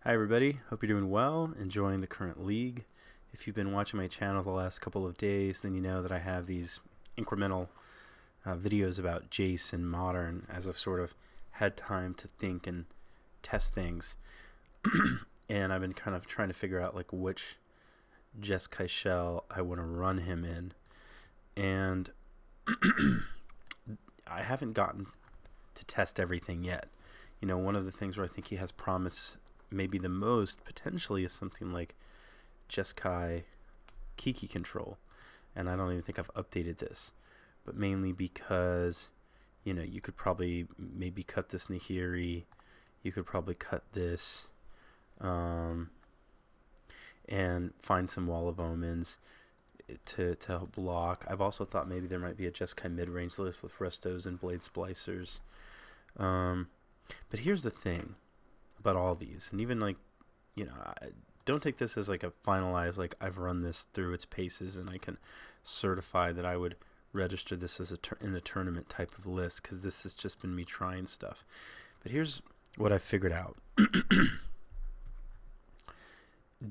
Hi everybody, hope you're doing well, enjoying the current league. If you've been watching my channel the last couple of days, then you know that I have these incremental videos about Jace and Modern as I've sort of had time to think and test things. And I've been kind of trying to figure out like which Jeskai shell I want to run him in. And I haven't gotten to test everything yet. You know, one of the things where I think he has promise maybe the most potentially is something like Jeskai Kiki control. And I don't even think I've updated this, but mainly because, you know, you could probably maybe cut this Nahiri, you could probably cut this, and find some Wall of Omens to help block. I've also thought maybe there might be a Jeskai mid-range list with Restos and Blade Splicers. But here's the thing about all these, and even like, you know, don't take this as like a finalized, like I've run this through its paces and I can certify that I would register this as in a tournament type of list, because this has just been me trying stuff. But here's what I figured out.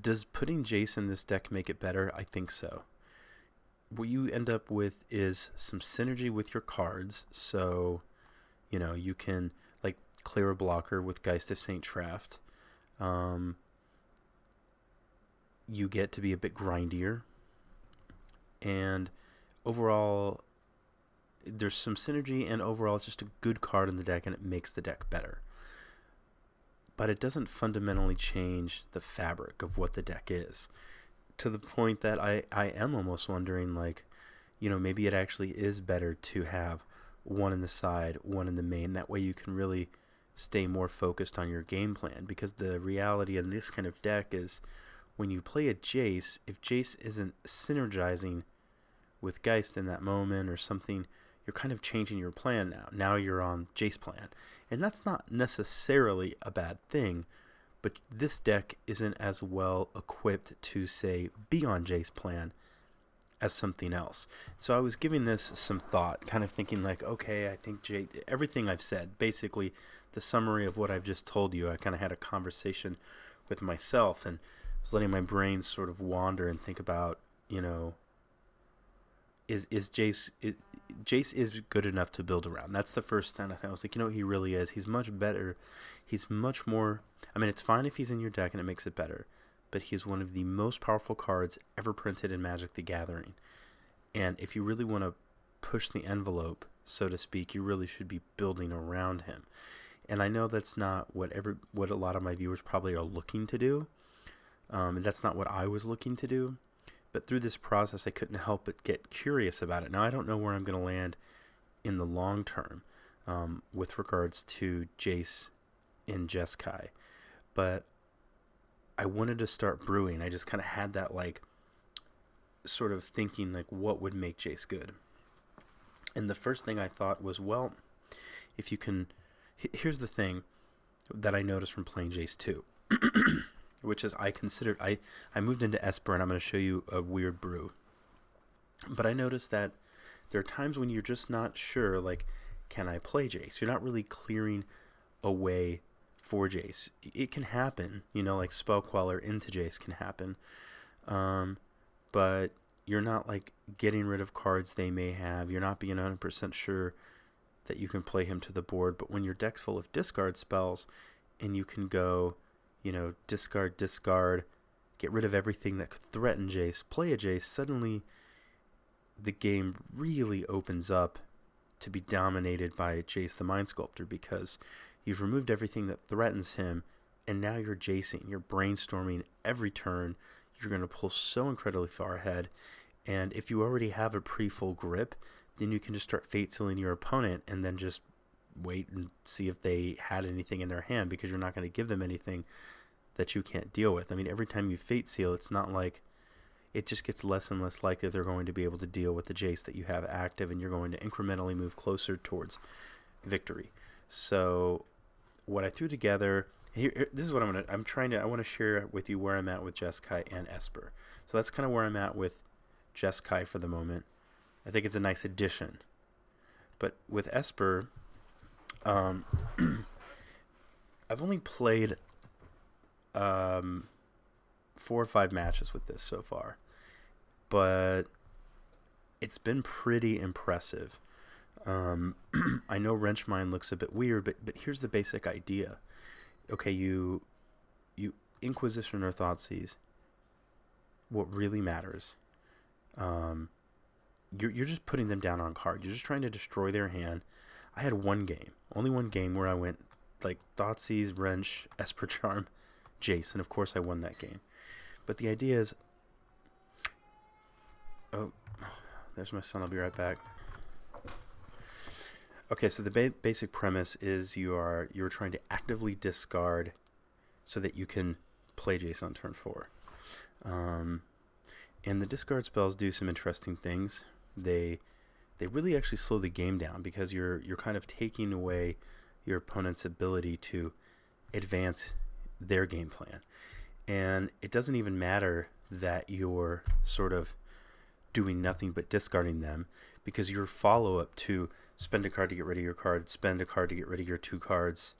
Does putting Jace in this deck make it better? I think so. What you end up with is some synergy with your cards. So, you know, you can like clear a blocker with Geist of Saint Traft. You get to be a bit grindier. And overall, there's some synergy, and overall it's just a good card in the deck and it makes the deck better. But it doesn't fundamentally change the fabric of what the deck is, to the point that I am almost wondering, like, you know, maybe it actually is better to have one in the side, one in the main. That way you can really stay more focused on your game plan, because the reality in this kind of deck is when you play a Jace, if Jace isn't synergizing with Geist in that moment or something, you're kind of changing your plan now. Now you're on Jace plan. And that's not necessarily a bad thing, but this deck isn't as well equipped to, say, be on Jace plan as something else. So I was giving this some thought, kind of thinking like, okay, I think everything I've said, basically the summary of what I've just told you, I kind of had a conversation with myself and was letting my brain sort of wander and think about, you know, is Jace is good enough to build around. That's the first thing I thought. I was like, you know, he really is. He's much better. He's much more. I mean, it's fine if he's in your deck and it makes it better, but he's one of the most powerful cards ever printed in Magic the Gathering. And if you really want to push the envelope, so to speak, you really should be building around him. And I know that's not what a lot of my viewers probably are looking to do. And that's not what I was looking to do. But through this process, I couldn't help but get curious about it. Now, I don't know where I'm going to land in the long term with regards to Jace in Jeskai. But I wanted to start brewing. I just kind of had that, like, sort of thinking, like, what would make Jace good? And the first thing I thought was, well, if you can... Here's the thing that I noticed from playing Jace 2. Which is I moved into Esper, and I'm going to show you a weird brew. But I noticed that there are times when you're just not sure, like, can I play Jace? You're not really clearing a way for Jace. It can happen, you know, like Spell Queller into Jace can happen. But you're not, like, getting rid of cards they may have. You're not being 100% sure that you can play him to the board. But when your deck's full of discard spells, and you can go, you know, discard, get rid of everything that could threaten Jace, play a Jace, suddenly the game really opens up to be dominated by Jace the Mind Sculptor, because you've removed everything that threatens him, and now you're Jacing, you're brainstorming every turn, you're going to pull so incredibly far ahead, and if you already have a pre-full grip, then you can just start fate sealing your opponent and then just wait and see if they had anything in their hand, because you're not going to give them anything that you can't deal with. I mean, every time you fate seal, it's not like it just gets less and less likely they're going to be able to deal with the Jace that you have active, and you're going to incrementally move closer towards victory. So what I threw together here, this is what I want to share with you where I'm at with Jeskai and Esper. So that's kind of where I'm at with Jeskai for the moment. I think it's a nice addition. But with Esper, I've only played um, 4 or 5 matches with this so far, but it's been pretty impressive. I know Wrench Mine looks a bit weird, but here's the basic idea. Okay, you Inquisition or Thoughtseize. What really matters, you're just putting them down on card. You're just trying to destroy their hand. I had only one game where I went like Thoughtseize, Wrench, Esper Charm, Jace, and of course I won that game. But the idea is, oh, there's my son. I'll be right back. Okay, so the basic premise is you're trying to actively discard so that you can play Jace on turn 4. And the discard spells do some interesting things. They really actually slow the game down because you're kind of taking away your opponent's ability to advance their game plan. And it doesn't even matter that you're sort of doing nothing but discarding them, because your follow-up to spend a card to get rid of your card, spend a card to get rid of your 2 cards,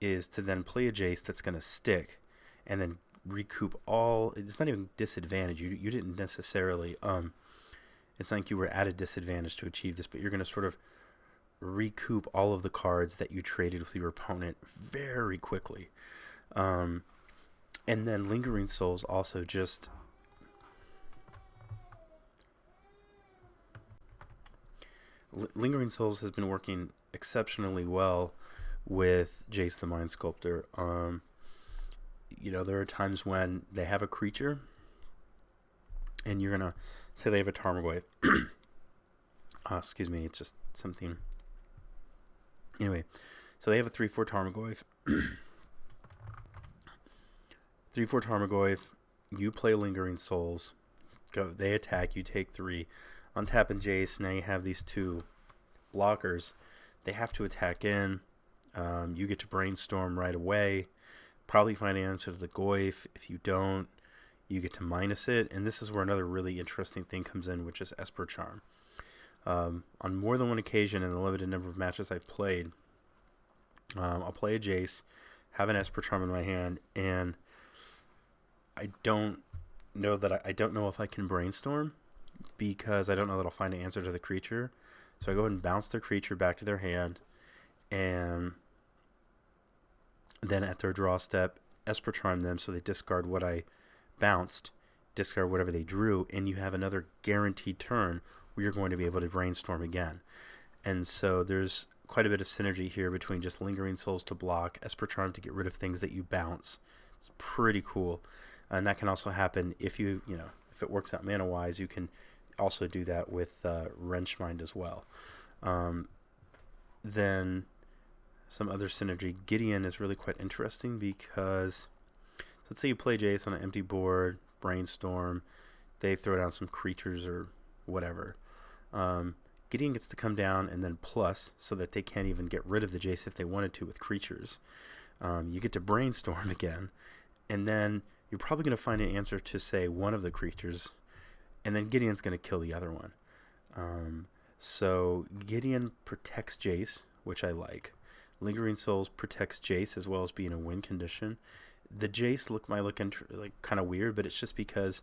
is to then play a Jace that's going to stick and then recoup all. It's not even disadvantage. You didn't necessarily it's not like you were at a disadvantage to achieve this, but you're going to sort of recoup all of the cards that you traded with your opponent very quickly. And then Lingering Souls also just Lingering Souls has been working exceptionally well with Jace the Mind Sculptor. There are times when they have a creature and you're going to say they have a Tarmogoyf. Excuse me, it's just something. Anyway, so they have a 3/4 Tarmogoyf. 3/4 Tarmogoyf, you play Lingering Souls, go. They attack, you take 3. Untap and Jace, now you have these 2 blockers. They have to attack in. You get to brainstorm right away. Probably find an answer to the Goyf. If you don't, you get to minus it. And this is where another really interesting thing comes in, which is Esper Charm. On more than one occasion in the limited number of matches I've played, I'll play a Jace, have an Esper Charm in my hand, and I don't know if I can brainstorm, because I don't know that I'll find an answer to the creature. So I go ahead and bounce their creature back to their hand, and then at their draw step, Esper Charm them so they discard what I bounced, discard whatever they drew, and you have another guaranteed turn where you're going to be able to brainstorm again. And so there's quite a bit of synergy here between just Lingering Souls to block, Esper Charm to get rid of things that you bounce. It's pretty cool. And that can also happen if if it works out mana-wise, you can also do that with Wrench Mind as well. Then some other synergy. Gideon is really quite interesting because let's say you play Jace on an empty board, brainstorm, they throw down some creatures or whatever. Gideon gets to come down and then plus, so that they can't even get rid of the Jace if they wanted to with creatures. You get to brainstorm again, and then you're probably going to find an answer to, say, one of the creatures, and then Gideon's going to kill the other one. So Gideon protects Jace, which I like. Lingering Souls protects Jace as well as being a win condition. The Jace might look kind of weird, but it's just because,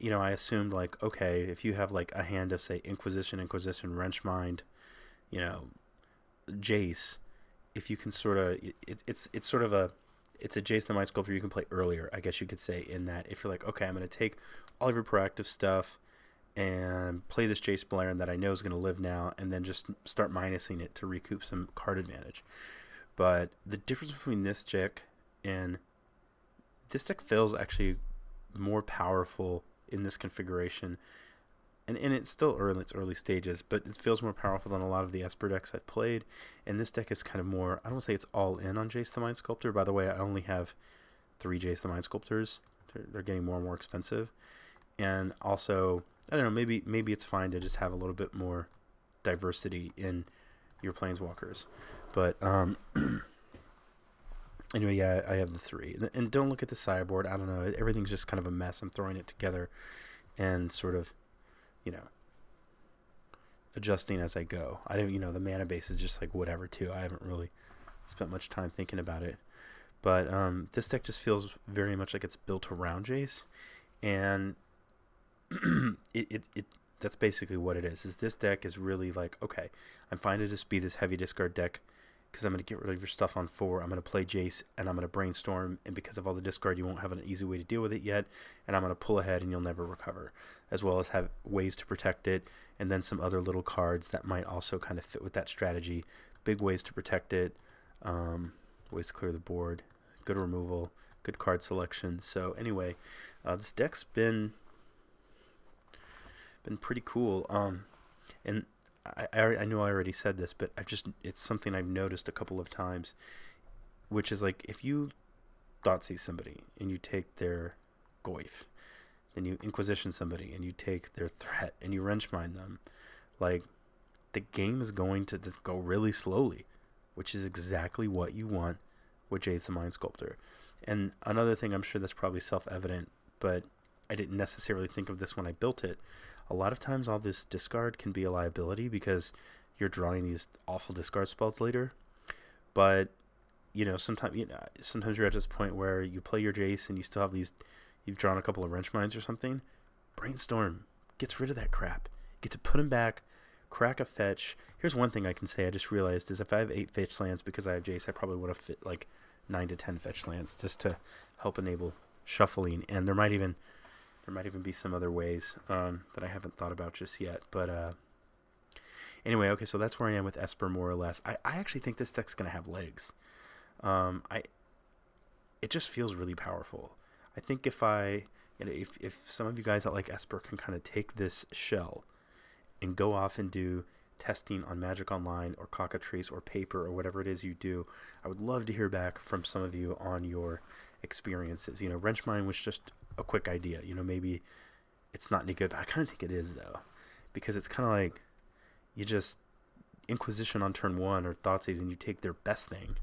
I assumed okay, if you have a hand of, say, Inquisition, Wrench Mind, Jace, if you can sort of, it's a Jace the Mind Sculptor you can play earlier, I guess you could say, in that if you're okay, I'm going to take all of your proactive stuff and play this Jace Blaren that I know is going to live now, and then just start minusing it to recoup some card advantage. But the difference between this deck and this deck feels actually more powerful in this configuration, and it's still in its early stages, but it feels more powerful than a lot of the Esper decks I've played. And this deck is kind of more, I don't want to say it's all in on Jace the Mind Sculptor. By the way, I only have 3 Jace the Mind Sculptors. They're getting more and more expensive. And also, I don't know, maybe it's fine to just have a little bit more diversity in your Planeswalkers. But anyway, yeah, I have the 3. And don't look at the sideboard. I don't know. Everything's just kind of a mess. I'm throwing it together and sort of, adjusting as I go. I don't, the mana base is just whatever too. I haven't really spent much time thinking about it. But this deck just feels very much like it's built around Jace, and it that's basically what it is. Is this deck is really like, okay, I'm fine to just be this heavy discard deck because I'm going to get rid of your stuff on 4. I'm going to play Jace, and I'm going to brainstorm, and because of all the discard, you won't have an easy way to deal with it yet, and I'm going to pull ahead, and you'll never recover, as well as have ways to protect it, and then some other little cards that might also kind of fit with that strategy. Big ways to protect it, ways to clear the board, good removal, good card selection. So anyway, this deck's been pretty cool. And I know I already said this, but it's something I've noticed a couple of times, which is like if you Thoughtseize somebody and you take their Goyf, then you Inquisition somebody and you take their threat and you Wrenchmine them, like the game is going to just go really slowly, which is exactly what you want with Jace the Mind Sculptor. And another thing, I'm sure that's probably self-evident, but I didn't necessarily think of this when I built it. A lot of times all this discard can be a liability because you're drawing these awful discard spells later. But, sometimes you're at this point where you play your Jace and you still have you've drawn a couple of Wrenchmines or something. Brainstorm gets rid of that crap. You get to put him back, crack a fetch. Here's one thing I can say I just realized is if I have 8 fetch lands because I have Jace, I probably would have fit like 9 to 10 fetch lands just to help enable shuffling. And there might even be some other ways that I haven't thought about just yet. But anyway, okay, so that's where I am with Esper more or less. I actually think this deck's going to have legs. It just feels really powerful. I think if some of you guys that like Esper can kind of take this shell and go off and do testing on Magic Online or Cockatrice or Paper or whatever it is you do, I would love to hear back from some of you on your experiences. Wrenchmine was just a quick idea. Maybe it's not any good. I kind of think it is, though, because it's kind of like you just Inquisition on turn 1 or Thoughtseize and you take their best thing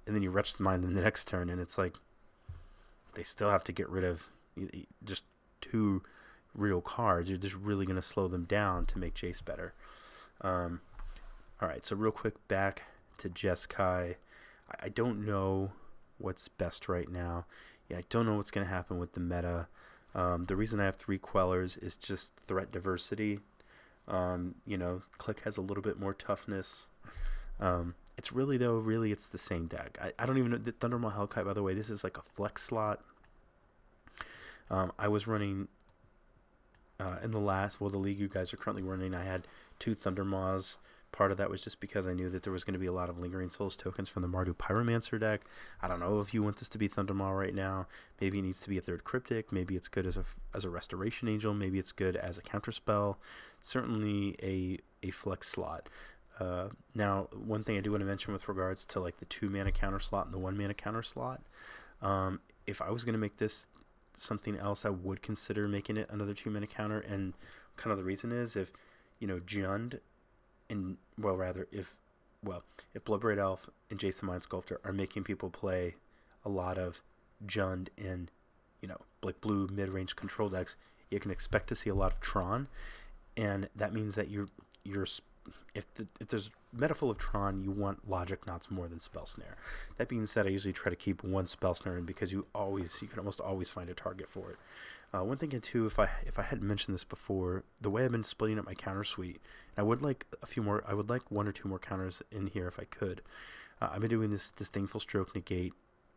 and then you Wrenchmine them the next turn, and it's like they still have to get rid of just 2 real cards. You're just really going to slow them down to make Jace better. All right, so real quick, back to Jeskai. I don't know what's best right now. I don't know what's going to happen with the meta. The reason I have 3 Quellers is just threat diversity. Click has a little bit more toughness. It's really it's the same deck. I don't even know. The Thundermaw Hellkite, by the way, this is like a flex slot. I was running in the league you guys are currently running, I had 2 Thundermaws. Part of that was just because I knew that there was going to be a lot of Lingering Souls tokens from the Mardu Pyromancer deck. I don't know if you want this to be Thundermaw right now. Maybe it needs to be a 3rd Cryptic. Maybe it's good as a Restoration Angel. Maybe it's good as a counterspell. Certainly a flex slot. Now, one thing I do want to mention with regards to like the 2 mana counter slot and the 1 mana counter slot, if I was going to make this something else, I would consider making it another 2 mana counter. And kind of the reason is if Jund and if Bloodbraid Elf and Jace the Mind Sculptor are making people play a lot of Jund in like blue mid-range control decks, you can expect to see a lot of Tron, and that means that if there's meta full of Tron, you want Logic Knots more than Spell Snare. That being said, I usually try to keep 1 Spell Snare in because you can almost always find a target for it. One thing too, if I hadn't mentioned this before, the way I've been splitting up my counter suite, I would like a few more. I would like 1 or 2 more counters in here if I could. I've been doing this Disdainful Stroke Negate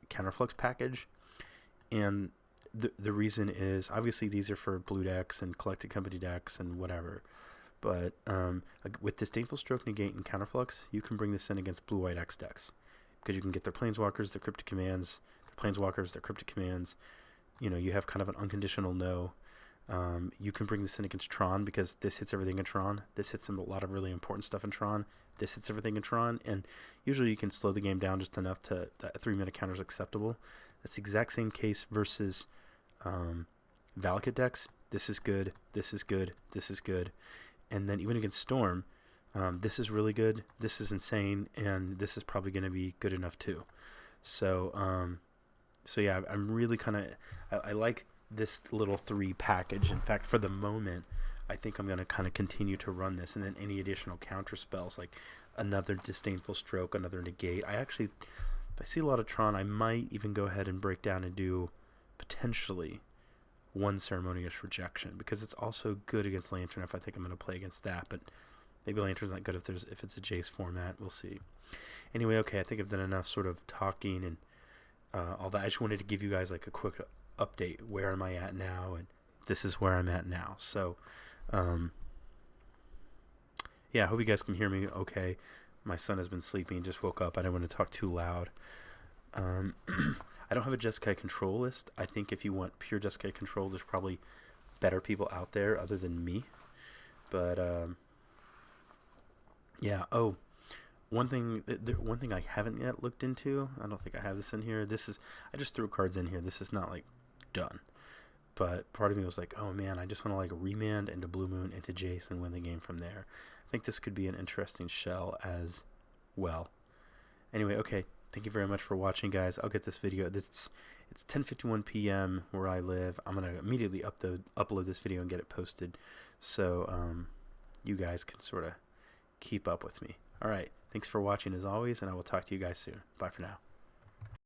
Counterflux package, and the reason is obviously these are for blue decks and collected company decks and whatever. But with Disdainful Stroke Negate and Counterflux, you can bring this in against blue-white X decks because you can get their Planeswalkers, their Cryptic Commands, their Planeswalkers, their Cryptic Commands. You have kind of an unconditional no. You can bring this in against Tron because this hits everything in Tron. This hits a lot of really important stuff in Tron. This hits everything in Tron. And usually you can slow the game down just enough that a 3-mana counter is acceptable. That's the exact same case versus Valakut decks. This is good. This is good. This is good. And then even against Storm, this is really good. This is insane. And this is probably going to be good enough too. So yeah, I'm really I like this little 3 package. In fact, for the moment, I think I'm going to kind of continue to run this, and then any additional counter spells like another Disdainful Stroke, another Negate. I actually, I see a lot of Tron. I might even go ahead and break down and do potentially one Ceremonious Rejection, because it's also good against Lantern if I think I'm going to play against that, but maybe Lantern's not good if it's a Jace format. We'll see. Anyway, okay, I think I've done enough sort of talking and all that. I just wanted to give you guys like a quick update. Where am I at now? And this is where I'm at now. So, yeah, I hope you guys can hear me okay. My son has been sleeping, just woke up. I didn't want to talk too loud. I don't have a Jeskai control list. I think if you want pure Jeskai control, there's probably better people out there other than me. But, yeah. Oh, one thing I haven't yet looked into, I don't think I have this in here. I just threw cards in here. This is not like done. But part of me was like, oh man, I just want to like remand into Blue Moon, into Jace, and win the game from there. I think this could be an interesting shell as well. Anyway, okay. Thank you very much for watching, guys. I'll get this video. It's 10:51 p.m. where I live. I'm going to immediately upload this video and get it posted so you guys can sort of keep up with me. All right. Thanks for watching as always, and I will talk to you guys soon. Bye for now.